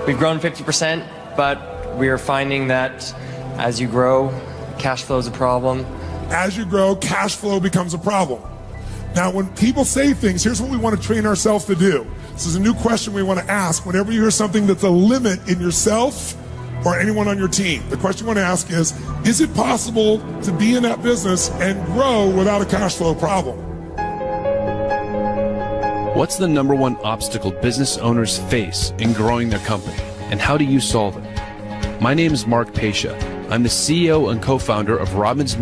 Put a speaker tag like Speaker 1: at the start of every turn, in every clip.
Speaker 1: We've grown 50%, but we are finding that as you grow, cash flow is a problem.
Speaker 2: As you grow, cash flow becomes a problem. Now, when people say things, here's what we want to train ourselves to do. This is a new question we want to ask whenever you hear something that's a limit in yourself or anyone on your team. The question you want to ask is it possible to be in that business and grow without a cash flow problem?
Speaker 3: What's the number one obstacle business owners face in growing their company, and how do you solve it? My name is Mark Pasha. I'm the CEO and co-founder of Robbins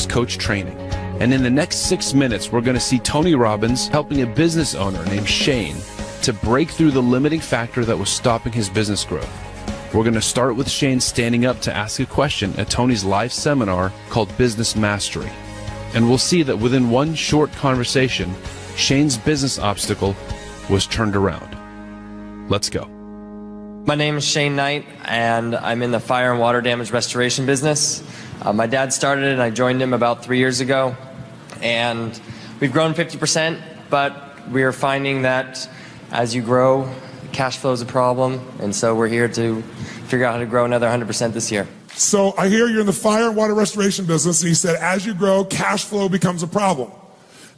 Speaker 3: Coach Training. And in the next 6 minutes, we're going to see Tony Robbins helping a business owner named Shane to break through the limiting factor that was stopping his business growth. We're going to start with Shane standing up to ask a question at Tony's live seminar called Business Mastery. And we'll see that within one short conversation, Shane's business obstacle was turned around. Let's go.
Speaker 1: My name is Shane Knight, and I'm in the fire and water damage restoration business. My dad started it, and I joined him about 3 years ago. And we've grown 50%, but we are finding that as you grow, cash flow is a problem. And so we're here to figure out how to grow another 100% this year.
Speaker 2: So I hear you're in the fire and water restoration business, and he said, as you grow, cash flow becomes a problem.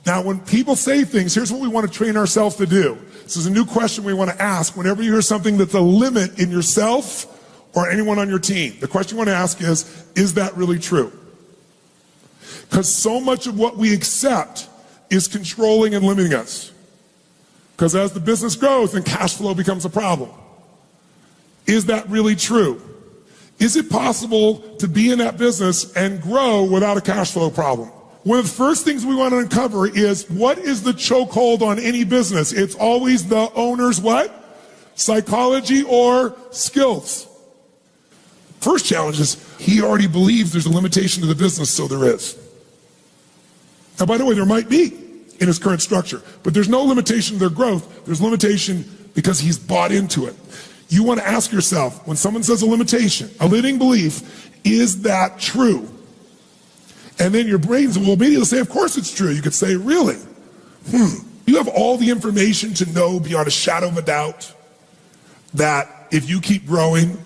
Speaker 2: Now, when people say things, here's what we want to train ourselves to do. This is a new question we want to ask whenever you hear something that's a limit in yourself or anyone on your team. The question you want to ask is that really true? Because so much of what we accept is controlling and limiting us. Because as the business grows, then cash flow becomes a problem. Is that really true? Is it possible to be in that business and grow without a cash flow problem? One of the first things we want to uncover is, what is the chokehold on any business? It's always the owner's what? Psychology or skills. First challenge is, he already believes there's a limitation to the business, so there is. Now, by the way, there might be in his current structure, but there's no limitation to their growth. There's limitation because he's bought into it. You want to ask yourself, when someone says a limitation, a limiting belief, is that true? And then your brains will immediately say, of course it's true. You could say, really? You have all the information to know beyond a shadow of a doubt that if you keep growing,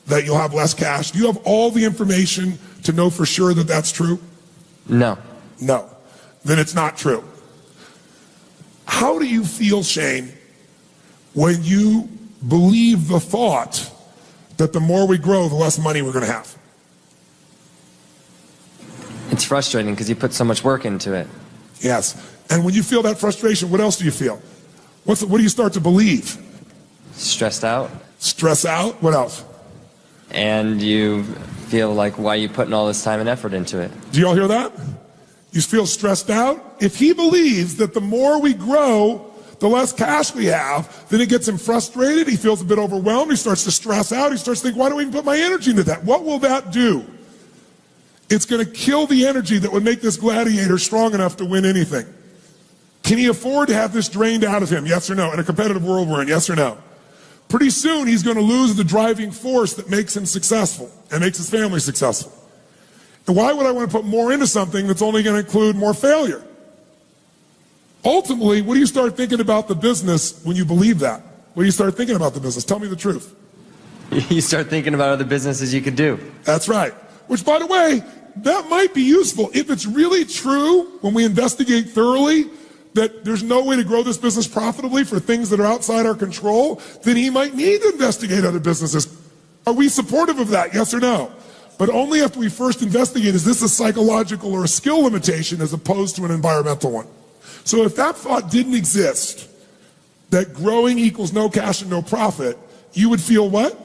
Speaker 2: that you'll have less cash. Do you have all the information to know for sure that that's true?
Speaker 1: No.
Speaker 2: No. Then it's not true. How do you feel, Shane, when you believe the thought that the more we grow, the less money we're going to have?
Speaker 1: It's frustrating because you put so much work into it.
Speaker 2: Yes. And when you feel that frustration, what else do you feel? What do you start to believe?
Speaker 1: Stressed out.
Speaker 2: Stress out? What else?
Speaker 1: And you feel like, why are you putting all this time and effort into it?
Speaker 2: Do you all hear that? You feel stressed out? If he believes that the more we grow, the less cash we have, then it gets him frustrated. He feels a bit overwhelmed. He starts to stress out. He starts to think, why do I even put my energy into that? What will that do? It's going to kill the energy that would make this gladiator strong enough to win anything. Can he afford to have this drained out of him? Yes or no? In a competitive world we're in, yes or no? Pretty soon he's going to lose the driving force that makes him successful and makes his family successful. And why would I want to put more into something that's only going to include more failure? Ultimately, what do you start thinking about the business when you believe that? What do you start thinking about the business? Tell me the truth.
Speaker 1: You start thinking about other businesses you could do.
Speaker 2: That's right. Which, by the way, that might be useful. If it's really true, when we investigate thoroughly, that there's no way to grow this business profitably for things that are outside our control, then he might need to investigate other businesses. Are we supportive of that, yes or no? But only after we first investigate, is this a psychological or a skill limitation as opposed to an environmental one? So if that thought didn't exist, that growing equals no cash and no profit, you would feel what?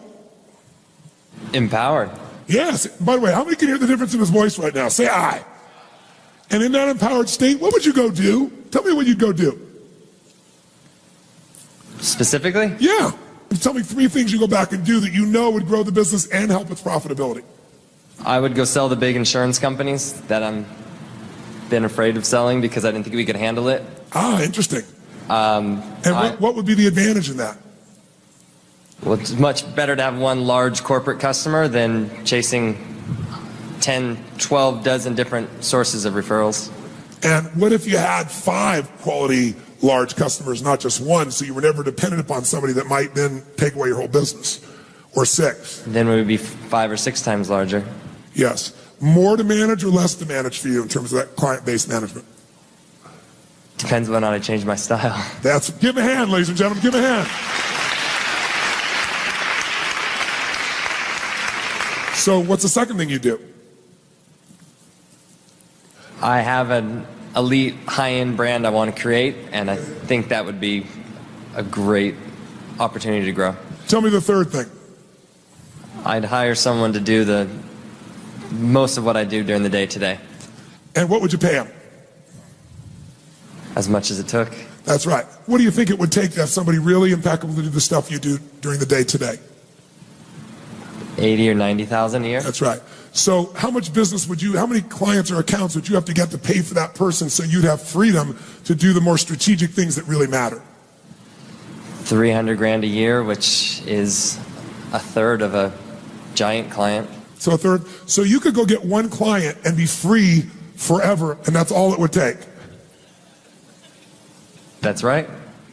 Speaker 1: Empowered.
Speaker 2: Yes. By the way, how many can hear the difference in his voice right now? Say aye. And in that empowered state, what would you go do? Tell me what you'd go do.
Speaker 1: Specifically?
Speaker 2: Yeah. Tell me 3 things you go back and do that you know would grow the business and help its profitability.
Speaker 1: I would go sell the big insurance companies that I'm been afraid of selling because I didn't think we could handle it.
Speaker 2: Ah, interesting. And what would be the advantage in that?
Speaker 1: Well, it's much better to have one large corporate customer than chasing 10, 12 dozen different sources of referrals.
Speaker 2: And what if you had 5 quality large customers, not just one, so you were never dependent upon somebody that might then take away your whole business? Or 6?
Speaker 1: Then we would be 5 or 6 times larger.
Speaker 2: Yes. More to manage or less to manage for you in terms of that client-based management?
Speaker 1: Depends whether or not I change my style.
Speaker 2: Give him a hand, ladies and gentlemen, give him a hand. So what's the second thing you do?
Speaker 1: I have an elite high-end brand I want to create, and I think that would be a great opportunity to grow.
Speaker 2: Tell me the third thing.
Speaker 1: I'd hire someone to do most of what I do during the day today.
Speaker 2: And what would you pay him?
Speaker 1: As much as it took.
Speaker 2: That's right. What do you think it would take to have somebody really impeccable to do the stuff you do during the day today?
Speaker 1: 80 or 90,000 a year.
Speaker 2: That's right. So how much business how many clients or accounts would you have to get to pay for that person so you'd have freedom to do the more strategic things that really matter?
Speaker 1: 300 grand a year, which is a third of a giant client.
Speaker 2: So a third. So you could go get one client and be free forever, and that's all it would take.
Speaker 1: That's right.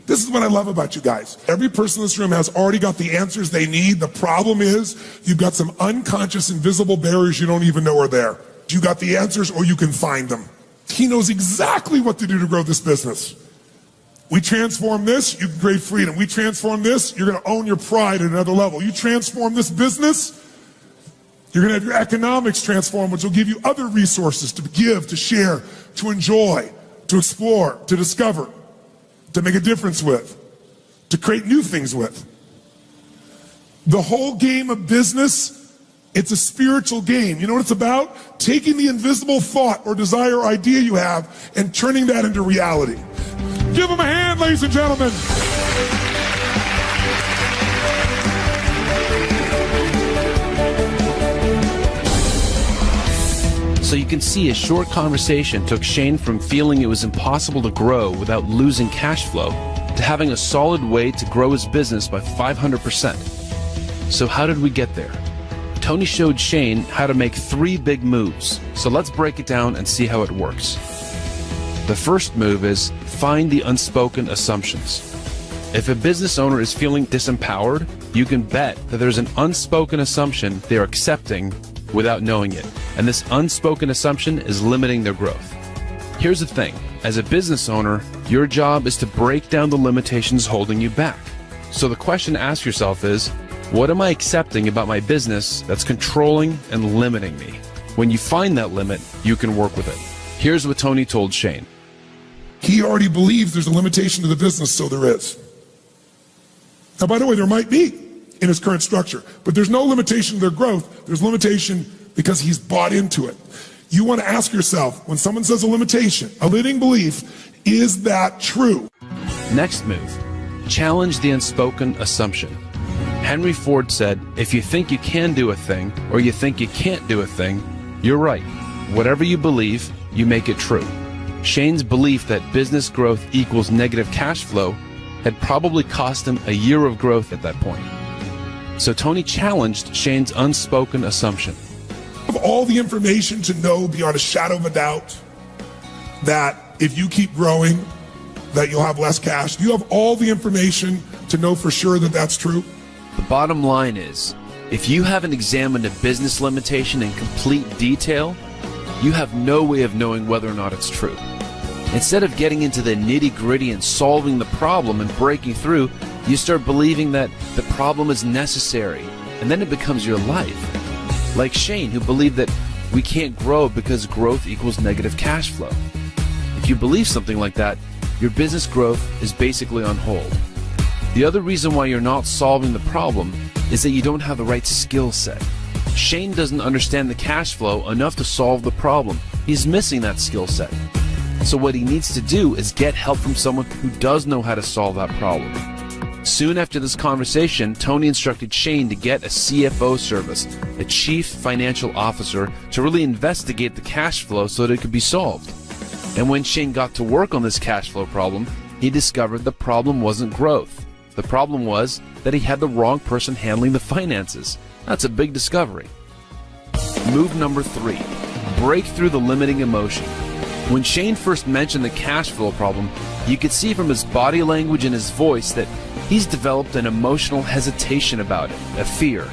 Speaker 2: This is what I love about you guys. Every person in this room has already got the answers they need. The problem is you've got some unconscious, invisible barriers you don't even know are there. You got the answers or you can find them. He knows exactly what to do to grow this business. We transform this, you can create freedom. We transform this, you're going to own your pride at another level. You transform this business, you're going to have your economics transform, which will give you other resources to give, to share, to enjoy, to explore, to discover, to make a difference with, to create new things with. The whole game of business, it's a spiritual game. You know what it's about? Taking the invisible thought or desire or idea you have and turning that into reality. Give them a hand, ladies and gentlemen.
Speaker 3: So you can see a short conversation took Shane from feeling it was impossible to grow without losing cash flow to having a solid way to grow his business by 500%. So how did we get there? Tony showed Shane how to make 3 big moves. So let's break it down and see how it works. The first move is find the unspoken assumptions. If a business owner is feeling disempowered, you can bet that there's an unspoken assumption they're accepting without knowing it. And this unspoken assumption is limiting their growth. Here's the thing. As a business owner, your job is to break down the limitations holding you back. So the question to ask yourself is, what am I accepting about my business that's controlling and limiting me? When you find that limit, you can work with it. Here's what Tony told Shane.
Speaker 2: He already believes there's a limitation to the business, so there is. Now, by the way, there might be in his current structure, but there's no limitation to their growth. There's limitation because he's bought into it. You want to ask yourself, when someone says a limitation, a limiting belief, is that true?
Speaker 3: Next move, challenge the unspoken assumption. Henry Ford said, if you think you can do a thing or you think you can't do a thing, you're right. Whatever you believe, you make it true. Shane's belief that business growth equals negative cash flow had probably cost him a year of growth at that point. So Tony challenged Shane's unspoken assumption.
Speaker 2: Of all the information to know beyond a shadow of a doubt that if you keep growing, that you'll have less cash. Do you have all the information to know for sure that that's true?
Speaker 3: The bottom line is, if you haven't examined a business limitation in complete detail, you have no way of knowing whether or not it's true. Instead of getting into the nitty-gritty and solving the problem and breaking through, you start believing that the problem is necessary, and then it becomes your life. Like Shane, who believed that we can't grow because growth equals negative cash flow. If you believe something like that, your business growth is basically on hold. The other reason why you're not solving the problem is that you don't have the right skill set. Shane doesn't understand the cash flow enough to solve the problem. He's missing that skill set. So what he needs to do is get help from someone who does know how to solve that problem. Soon after this conversation, Tony instructed Shane to get a CFO service, a Chief Financial Officer, to really investigate the cash flow so that it could be solved. And when Shane got to work on this cash flow problem, he discovered the problem wasn't growth. The problem was that he had the wrong person handling the finances. That's a big discovery. Move number 3, break through the limiting emotion. When Shane first mentioned the cash flow problem, you could see from his body language and his voice that he's developed an emotional hesitation about it, a fear.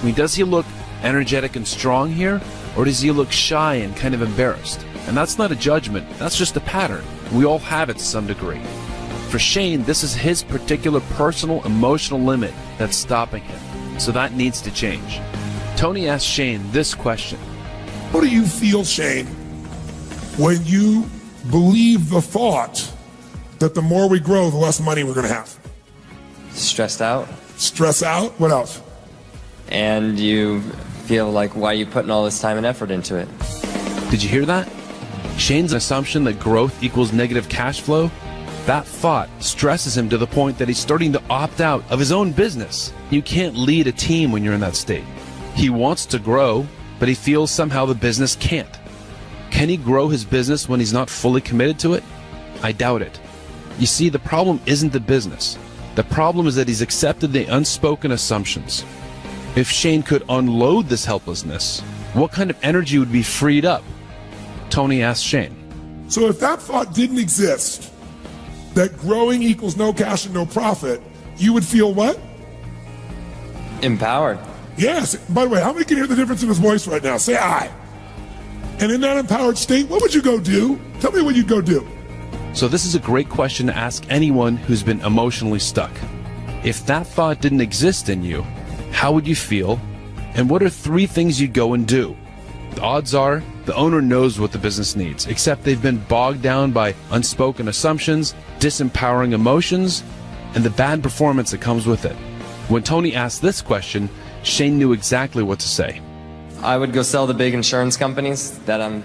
Speaker 3: I mean, does he look energetic and strong here, or does he look shy and kind of embarrassed? And that's not a judgment, that's just a pattern. We all have it to some degree. For Shane, this is his particular personal emotional limit that's stopping him, so that needs to change. Tony asked Shane this question.
Speaker 2: What do you feel, Shane, when you believe the thought that the more we grow, the less money we're going to have?
Speaker 1: Stressed out.
Speaker 2: Stress out? What else?
Speaker 1: And you feel like, why are you putting all this time and effort into it?
Speaker 3: Did you hear that? Shane's assumption that growth equals negative cash flow, that thought stresses him to the point that he's starting to opt out of his own business. You can't lead a team when you're in that state. He wants to grow, but he feels somehow the business can't. Can he grow his business when he's not fully committed to it? I doubt it. You see, the problem isn't the business. The problem is that he's accepted the unspoken assumptions. If Shane could unload this helplessness, what kind of energy would be freed up? Tony asked Shane.
Speaker 2: So if that thought didn't exist, that growing equals no cash and no profit, you would feel what?
Speaker 1: Empowered.
Speaker 2: Yes. By the way, how many can hear the difference in his voice right now? Say aye. And in that empowered state, what would you go do? Tell me what you'd go do.
Speaker 3: So this is a great question to ask anyone who's been emotionally stuck. If that thought didn't exist in you, how would you feel? And what are 3 things you'd go and do? The odds are the owner knows what the business needs, except they've been bogged down by unspoken assumptions, disempowering emotions, and the bad performance that comes with it. When Tony asked this question, Shane knew exactly what to say.
Speaker 1: I would go sell the big insurance companies that I'm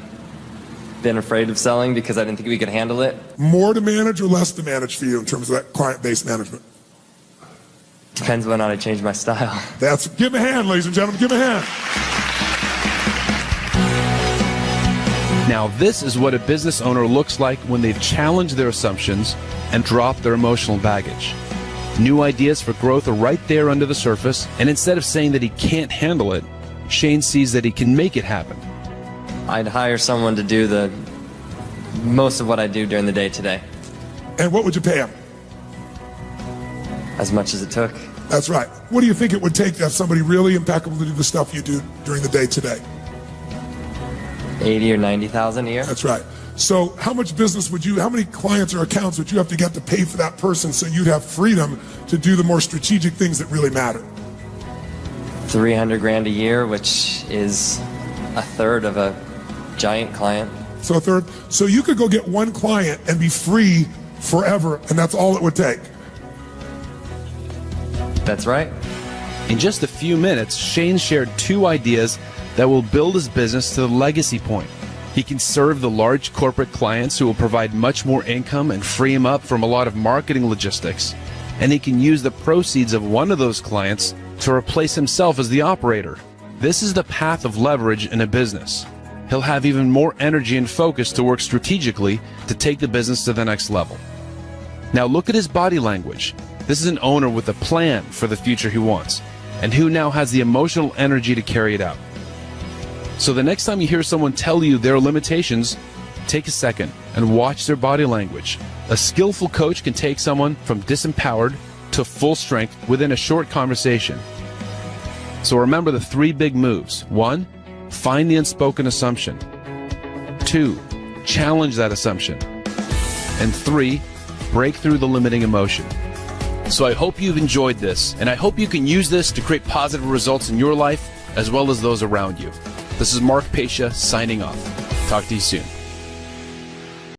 Speaker 1: been afraid of selling because I didn't think we could handle it.
Speaker 2: More to manage or less to manage for you in terms of that client-based management?
Speaker 1: Depends whether or not I change my style.
Speaker 2: Give him a hand, ladies and gentlemen, give him a hand.
Speaker 3: Now, this is what a business owner looks like when they've challenged their assumptions and dropped their emotional baggage. New ideas for growth are right there under the surface, and instead of saying that he can't handle it, Shane sees that he can make it happen.
Speaker 1: I'd hire someone to do the most of what I do during the day today.
Speaker 2: And what would you pay him?
Speaker 1: As much as it took.
Speaker 2: That's right. What do you think it would take to have somebody really impeccable to do the stuff you do during the day today?
Speaker 1: 80 or 90,000 a year.
Speaker 2: That's right. So how much business how many clients or accounts would you have to get to pay for that person so you'd have freedom to do the more strategic things that really matter?
Speaker 1: 300 grand a year, which is a third of a giant client.
Speaker 2: So a third. So you could go get one client and be free forever, and that's all it would take.
Speaker 1: That's right.
Speaker 3: In just a few minutes, Shane shared 2 ideas that will build his business to the legacy point. He can serve the large corporate clients who will provide much more income and free him up from a lot of marketing logistics. And he can use the proceeds of one of those clients to replace himself as the operator. This is the path of leverage in a business. He'll have even more energy and focus to work strategically to take the business to the next level. Now look at his body language. This is an owner with a plan for the future he wants, and who now has the emotional energy to carry it out. So the next time you hear someone tell you their limitations, take a second and watch their body language. A skillful coach can take someone from disempowered to full strength within a short conversation. So remember the 3 big moves. 1, find the unspoken assumption. 2, challenge that assumption. And 3, break through the limiting emotion. So I hope you've enjoyed this, and I hope you can use this to create positive results in your life as well as those around you. This is Mark Pescia signing off. Talk to you soon.